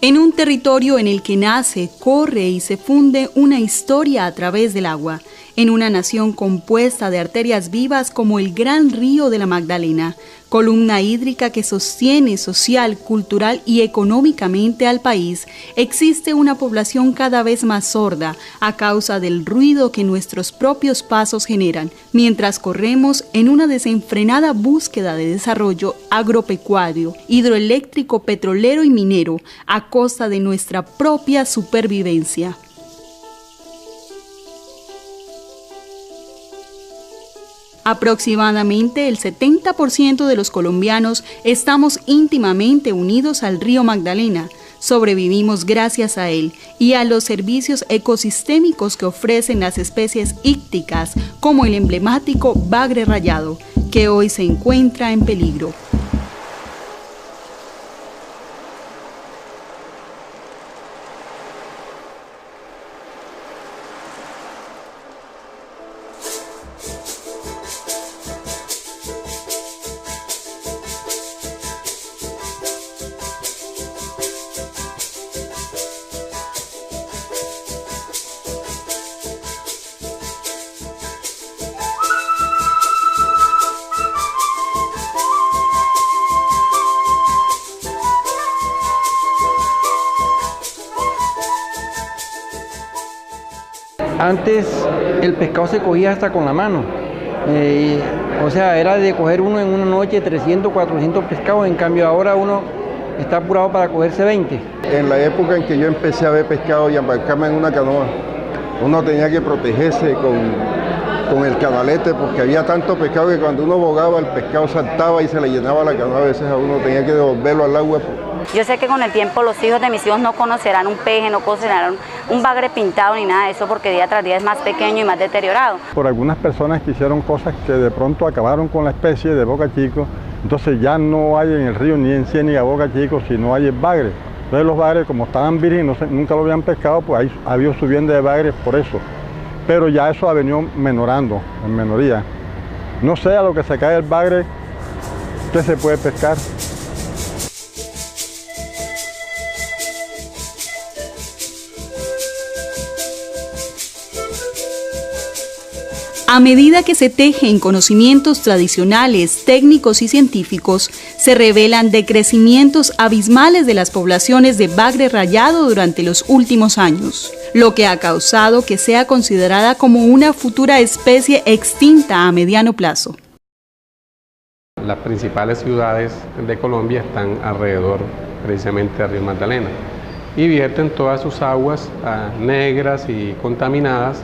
En un territorio en el que nace, corre y se funde una historia a través del agua, en una nación compuesta de arterias vivas como el gran río de la Magdalena, columna hídrica que sostiene social, cultural y económicamente al país, existe una población cada vez más sorda a causa del ruido que nuestros propios pasos generan, mientras corremos en una desenfrenada búsqueda de desarrollo agropecuario, hidroeléctrico, petrolero y minero, a costa de nuestra propia supervivencia. Aproximadamente el 70% de los colombianos estamos íntimamente unidos al río Magdalena. Sobrevivimos gracias a él y a los servicios ecosistémicos que ofrecen las especies ícticas, como el emblemático bagre rayado, que hoy se encuentra en peligro. Antes el pescado se cogía hasta con la mano, o sea, era de coger uno en una noche 300, 400 pescados, en cambio ahora uno está apurado para cogerse 20. En la época en que yo empecé a ver pescado y a embarcarme en una canoa, uno tenía que protegerse con el canalete porque había tanto pescado que cuando uno bogaba el pescado saltaba y se le llenaba la canoa, a veces a uno tenía que devolverlo al agua. Yo sé que con el tiempo los hijos de mis hijos no conocerán un peje, no conocerán un bagre pintado ni nada de eso porque día tras día es más pequeño y más deteriorado. Por algunas personas que hicieron cosas que de pronto acabaron con la especie de Boca Chico, entonces ya no hay en el río ni en Ciénaga Boca Chico, sino hay el bagre. Entonces los bagres, como estaban vírgenes, nunca lo habían pescado, pues ahí ha habido subienda de bagres por eso. Pero ya eso ha venido menorando, en menoría. No sé, a lo que se cae el bagre, usted se puede pescar. A medida que se tejen conocimientos tradicionales, técnicos y científicos, se revelan decrecimientos abismales de las poblaciones de bagre rayado durante los últimos años, lo que ha causado que sea considerada como una futura especie extinta a mediano plazo. Las principales ciudades de Colombia están alrededor precisamente del río Magdalena y vierten todas sus aguas negras y contaminadas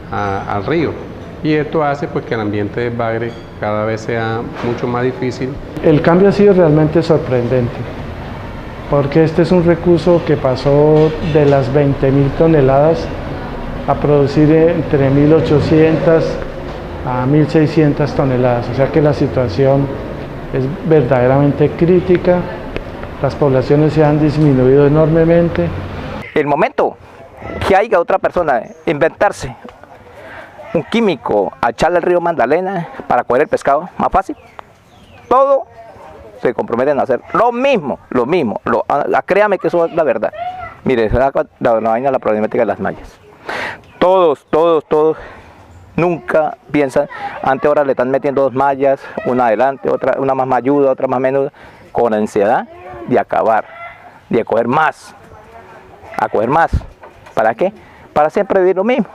al río. Y esto hace pues que el ambiente del bagre cada vez sea mucho más difícil. El cambio ha sido realmente sorprendente, porque este es un recurso que pasó de las 20.000 toneladas a producir entre 1.800 a 1.600 toneladas, o sea que la situación es verdaderamente crítica, las poblaciones se han disminuido enormemente. El momento que haya otra persona inventarse un químico a echarle al río Magdalena para coger el pescado, más fácil, todo se comprometen a hacer lo mismo, créame que eso es la verdad. Mire, la vaina, la problemática de las mallas, todos, nunca piensan, antes ahora le están metiendo dos mallas, una adelante, otra, una más mayuda, otra más menuda, con ansiedad de acabar, de coger más, ¿para qué? Para siempre vivir lo mismo.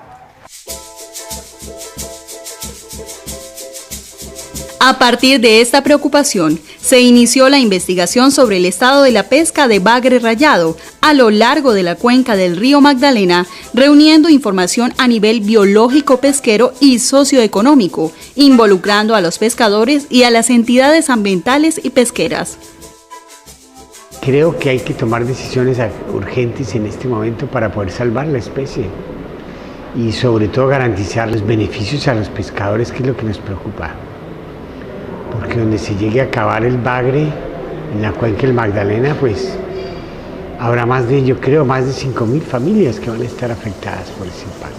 A partir de esta preocupación, se inició la investigación sobre el estado de la pesca de bagre rayado a lo largo de la cuenca del río Magdalena, reuniendo información a nivel biológico pesquero y socioeconómico, involucrando a los pescadores y a las entidades ambientales y pesqueras. Creo que hay que tomar decisiones urgentes en este momento para poder salvar la especie y sobre todo garantizar los beneficios a los pescadores, que es lo que nos preocupa. Porque donde se llegue a acabar el bagre en la cuenca del Magdalena, pues habrá yo creo, más de 5.000 familias que van a estar afectadas por ese impacto.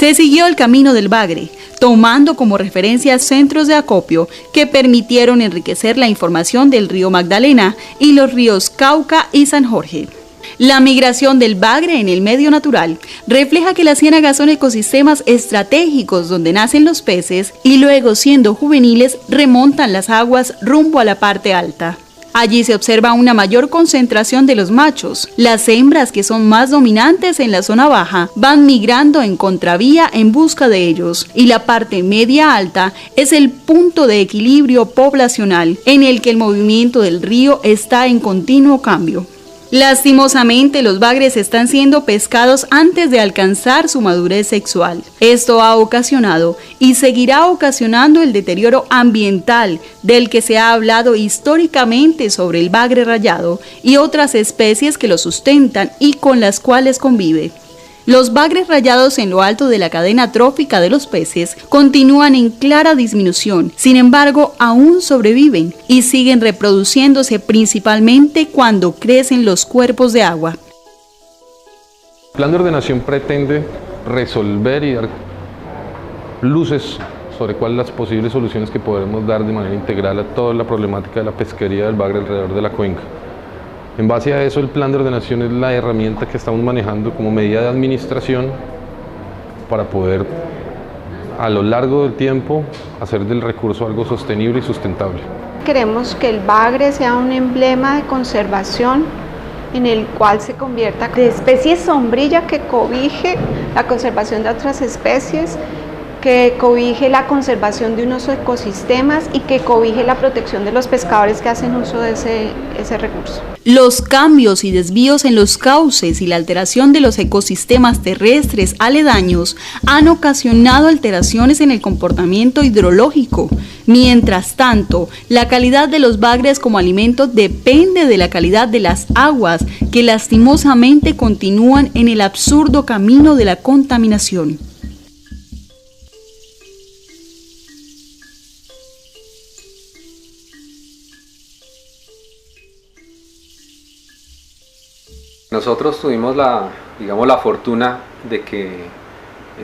Se siguió el camino del Bagre, tomando como referencia centros de acopio que permitieron enriquecer la información del río Magdalena y los ríos Cauca y San Jorge. La migración del bagre en el medio natural refleja que las ciénagas son ecosistemas estratégicos donde nacen los peces y luego, siendo juveniles, remontan las aguas rumbo a la parte alta. Allí se observa una mayor concentración de los machos. Las hembras, que son más dominantes en la zona baja, van migrando en contravía en busca de ellos, y la parte media alta es el punto de equilibrio poblacional en el que el movimiento del río está en continuo cambio. Lastimosamente, los bagres están siendo pescados antes de alcanzar su madurez sexual. Esto ha ocasionado y seguirá ocasionando el deterioro ambiental del que se ha hablado históricamente sobre el bagre rayado y otras especies que lo sustentan y con las cuales convive. Los bagres rayados en lo alto de la cadena trófica de los peces continúan en clara disminución, sin embargo aún sobreviven y siguen reproduciéndose principalmente cuando crecen los cuerpos de agua. El plan de ordenación pretende resolver y dar luces sobre cuáles las posibles soluciones que podemos dar de manera integral a toda la problemática de la pesquería del bagre alrededor de la cuenca. En base a eso, el plan de ordenación es la herramienta que estamos manejando como medida de administración para poder, a lo largo del tiempo, hacer del recurso algo sostenible y sustentable. Queremos que el bagre sea un emblema de conservación en el cual se convierta de especie sombrilla que cobije la conservación de otras especies, que cobije la conservación de unos ecosistemas y que cobije la protección de los pescadores que hacen uso de ese recurso. Los cambios y desvíos en los cauces y la alteración de los ecosistemas terrestres aledaños han ocasionado alteraciones en el comportamiento hidrológico. Mientras tanto, la calidad de los bagres como alimento depende de la calidad de las aguas, que lastimosamente continúan en el absurdo camino de la contaminación. Nosotros tuvimos la fortuna de que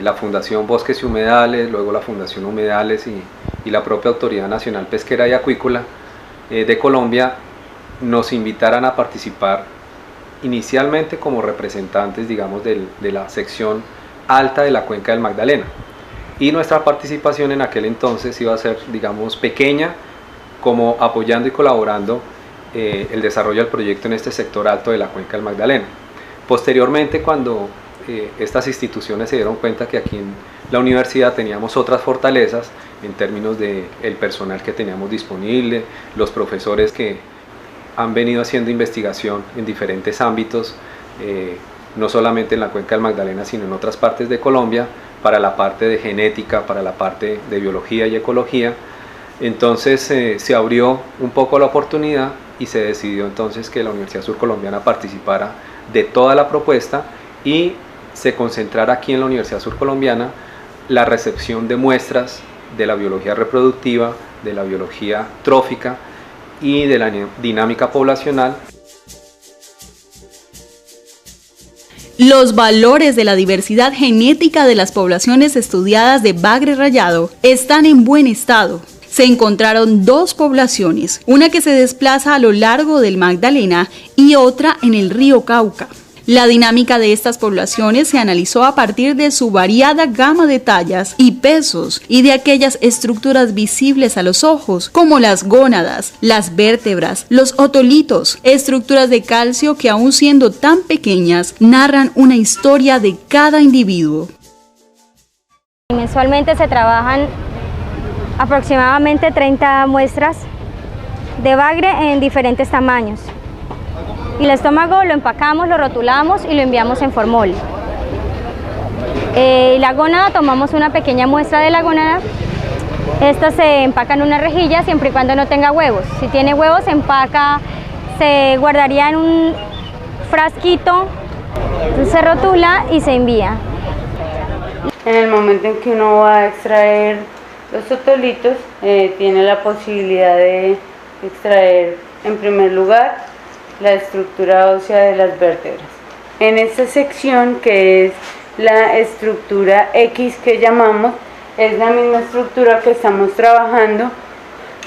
la Fundación Bosques y Humedales, luego la Fundación Humedales y la propia Autoridad Nacional Pesquera y Acuícola de Colombia nos invitaran a participar inicialmente como representantes, digamos, de la sección alta de la cuenca del Magdalena. Y nuestra participación en aquel entonces iba a ser, digamos, pequeña, como apoyando y colaborando el desarrollo del proyecto en este sector alto de la cuenca del Magdalena. Posteriormente, cuando estas instituciones se dieron cuenta que aquí en la universidad teníamos otras fortalezas en términos del personal que teníamos disponible, los profesores que han venido haciendo investigación en diferentes ámbitos, no solamente en la cuenca del Magdalena, sino en otras partes de Colombia, para la parte de genética, para la parte de biología y ecología. Entonces se abrió un poco la oportunidad y se decidió entonces que la Universidad Surcolombiana participara de toda la propuesta y se concentrara aquí en la Universidad Surcolombiana la recepción de muestras de la biología reproductiva, de la biología trófica y de la dinámica poblacional. Los valores de la diversidad genética de las poblaciones estudiadas de bagre rayado están en buen estado. Se encontraron dos poblaciones, una que se desplaza a lo largo del Magdalena y otra en el río Cauca. La dinámica de estas poblaciones se analizó a partir de su variada gama de tallas y pesos y de aquellas estructuras visibles a los ojos, como las gónadas, las vértebras, los otolitos, estructuras de calcio que, aun siendo tan pequeñas, narran una historia de cada individuo. Mensualmente se trabajan aproximadamente 30 muestras de bagre en diferentes tamaños. Y el estómago lo empacamos, lo rotulamos y lo enviamos en formol. La gónada, tomamos una pequeña muestra de la gónada. Esta se empaca en una rejilla siempre y cuando no tenga huevos. Si tiene huevos, se empaca, se guardaría en un frasquito, se rotula y se envía. En el momento en que uno va a extraer los otolitos, tiene la posibilidad de extraer en primer lugar la estructura ósea de las vértebras. En esta sección, que es la estructura X que llamamos, es la misma estructura que estamos trabajando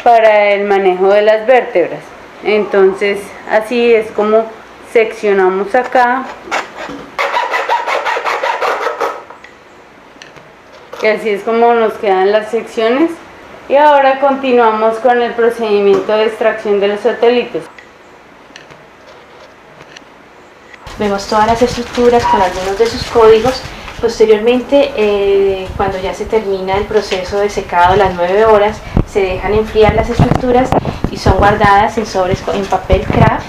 para el manejo de las vértebras. Entonces así es como seccionamos acá y así es como nos quedan las secciones. Y ahora continuamos con el procedimiento de extracción de los otolitos. Vemos todas las estructuras con algunos de sus códigos. Posteriormente, cuando ya se termina el proceso de secado, las 9 horas, se dejan enfriar las estructuras y son guardadas en sobres en papel craft,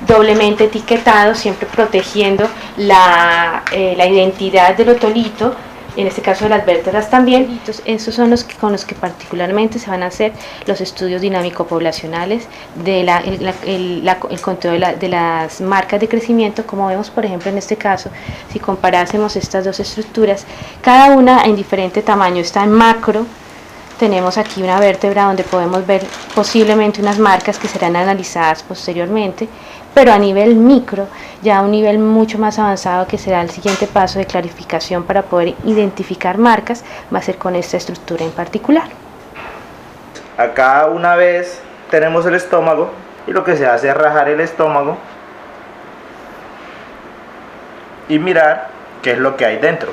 doblemente etiquetados, siempre protegiendo la identidad del otolito, en este caso de las vértebras también. Estos son los con los que particularmente se van a hacer los estudios dinámico-poblacionales el conteo de las marcas de crecimiento. Como vemos, por ejemplo, en este caso, si comparásemos estas dos estructuras, cada una en diferente tamaño, está en macro. Tenemos aquí una vértebra donde podemos ver posiblemente unas marcas que serán analizadas posteriormente, pero a nivel micro, ya a un nivel mucho más avanzado, que será el siguiente paso de clarificación para poder identificar marcas, va a ser con esta estructura en particular. Acá una vez tenemos el estómago y lo que se hace es rajar el estómago y mirar qué es lo que hay dentro.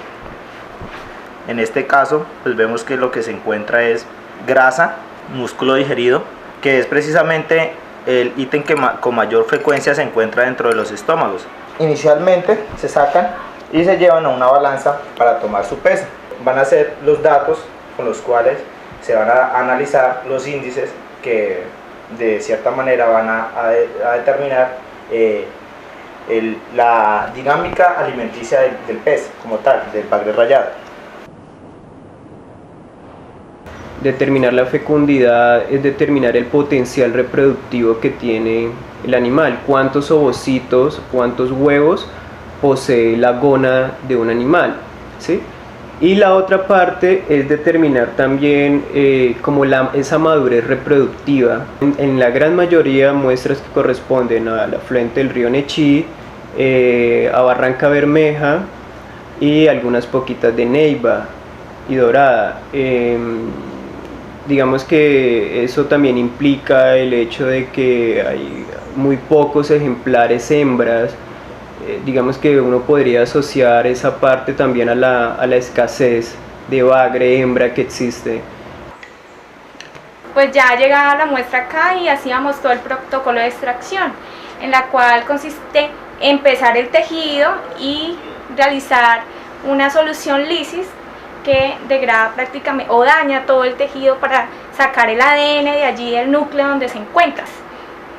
En este caso, pues vemos que lo que se encuentra es grasa, músculo digerido, que es precisamente el ítem que con mayor frecuencia se encuentra dentro de los estómagos. Inicialmente se sacan y se llevan a una balanza para tomar su peso. Van a ser los datos con los cuales se van a analizar los índices que de cierta manera van a determinar la dinámica alimenticia del pez como tal, del bagre rayado. Determinar la fecundidad es determinar el potencial reproductivo que tiene el animal, cuántos ovocitos, cuántos huevos posee la gónada de un animal, ¿sí? Y la otra parte es determinar también como esa madurez reproductiva. En la gran mayoría muestras que corresponden al afluente del río Nechí, a Barranca Bermeja y algunas poquitas de Neiva y Dorada. Digamos que eso también implica el hecho de que hay muy pocos ejemplares hembras. Digamos que uno podría asociar esa parte también a la escasez de bagre hembra que existe. Pues ya llegaba la muestra acá y hacíamos todo el protocolo de extracción, en la cual consiste en pesar el tejido y realizar una solución lisis que degrada prácticamente o daña todo el tejido para sacar el ADN de allí del núcleo donde se encuentra.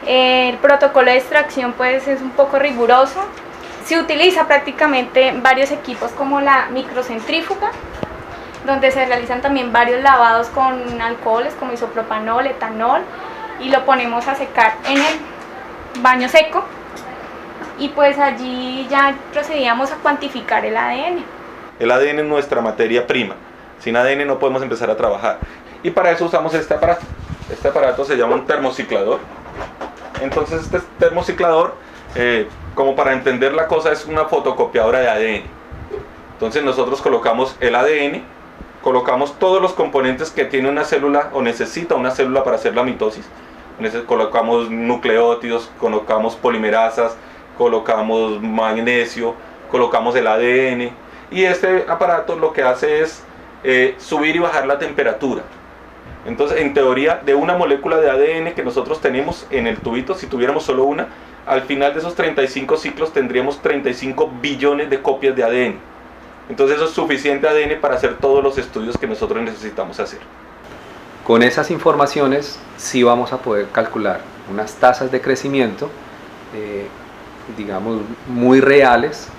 El protocolo de extracción pues es un poco riguroso. Se utiliza prácticamente varios equipos como la microcentrífuga, donde se realizan también varios lavados con alcoholes como isopropanol, etanol, y lo ponemos a secar en el baño seco, y pues allí ya procedíamos a cuantificar el ADN. El ADN es nuestra materia prima. Sin ADN no podemos empezar a trabajar. Y para eso usamos este aparato. Este aparato se llama un termociclador. Entonces este termociclador, como para entender la cosa, es una fotocopiadora de ADN. Entonces nosotros colocamos el ADN, colocamos todos los componentes que tiene una célula o necesita una célula para hacer la mitosis. Colocamos nucleótidos, colocamos polimerasas, colocamos magnesio, colocamos el ADN. Y este aparato lo que hace es subir y bajar la temperatura. Entonces, en teoría, de una molécula de ADN que nosotros tenemos en el tubito, si tuviéramos solo una, al final de esos 35 ciclos tendríamos 35 billones de copias de ADN. Entonces eso es suficiente ADN para hacer todos los estudios que nosotros necesitamos hacer. Con esas informaciones sí vamos a poder calcular unas tasas de crecimiento, digamos, muy reales,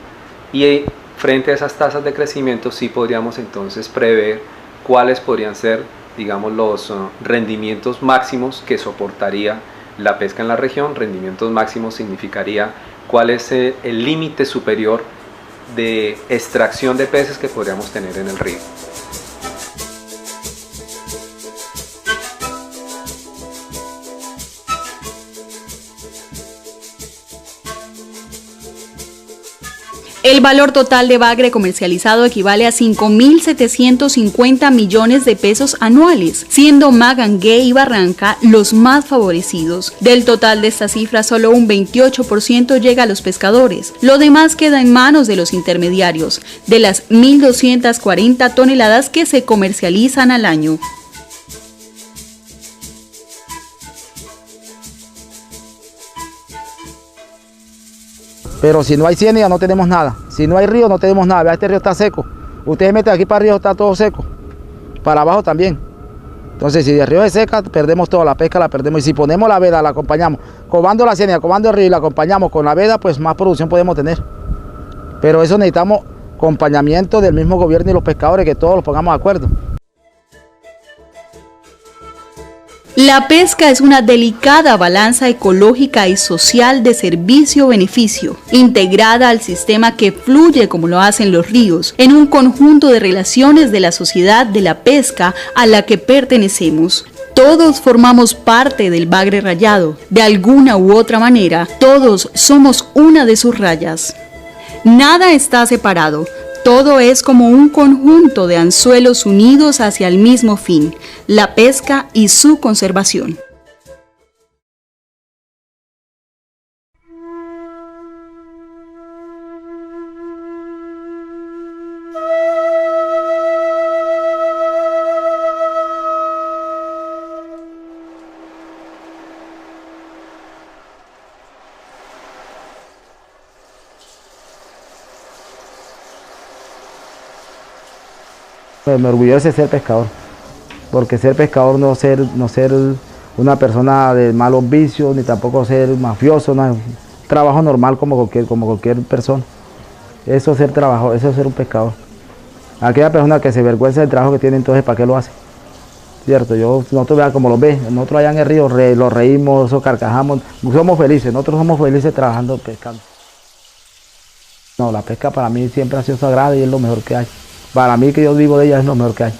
y frente a esas tasas de crecimiento sí podríamos entonces prever cuáles podrían ser, digamos, los rendimientos máximos que soportaría la pesca en la región. Rendimientos máximos significaría cuál es el límite superior de extracción de peces que podríamos tener en el río. El valor total de bagre comercializado equivale a 5.750 millones de pesos anuales, siendo Magangué y Barranca los más favorecidos. Del total de esta cifra, solo un 28% llega a los pescadores. Lo demás queda en manos de los intermediarios, de las 1.240 toneladas que se comercializan al año. Pero si no hay ciénaga no tenemos nada, si no hay río no tenemos nada. Vea, este río está seco, ustedes meten aquí para arriba, está todo seco, para abajo también. Entonces si el río se seca, perdemos toda la pesca, la perdemos. Y si ponemos la veda, la acompañamos, cobando la ciénaga, cobando el río y la acompañamos con la veda, pues más producción podemos tener. Pero eso necesitamos acompañamiento del mismo gobierno y los pescadores, que todos los pongamos de acuerdo. La pesca es una delicada balanza ecológica y social de servicio-beneficio, integrada al sistema que fluye como lo hacen los ríos, en un conjunto de relaciones de la sociedad de la pesca a la que pertenecemos. Todos formamos parte del bagre rayado, de alguna u otra manera, todos somos una de sus rayas. Nada está separado. Todo es como un conjunto de anzuelos unidos hacia el mismo fin, la pesca y su conservación. Me orgullece ser pescador, porque ser pescador no ser una persona de malos vicios, ni tampoco ser mafioso, no, es un trabajo normal como cualquier persona. Eso es ser trabajo, eso es ser un pescador. Aquella persona que se avergüenza del trabajo que tiene, entonces ¿para qué lo hace? Cierto, nosotros vean como lo ve, nosotros allá en el río lo reímos, carcajamos, somos felices, nosotros somos felices trabajando, pescando. No, la pesca para mí siempre ha sido sagrada y es lo mejor que hay. Para mí, que yo vivo de ella, es lo mejor que hay.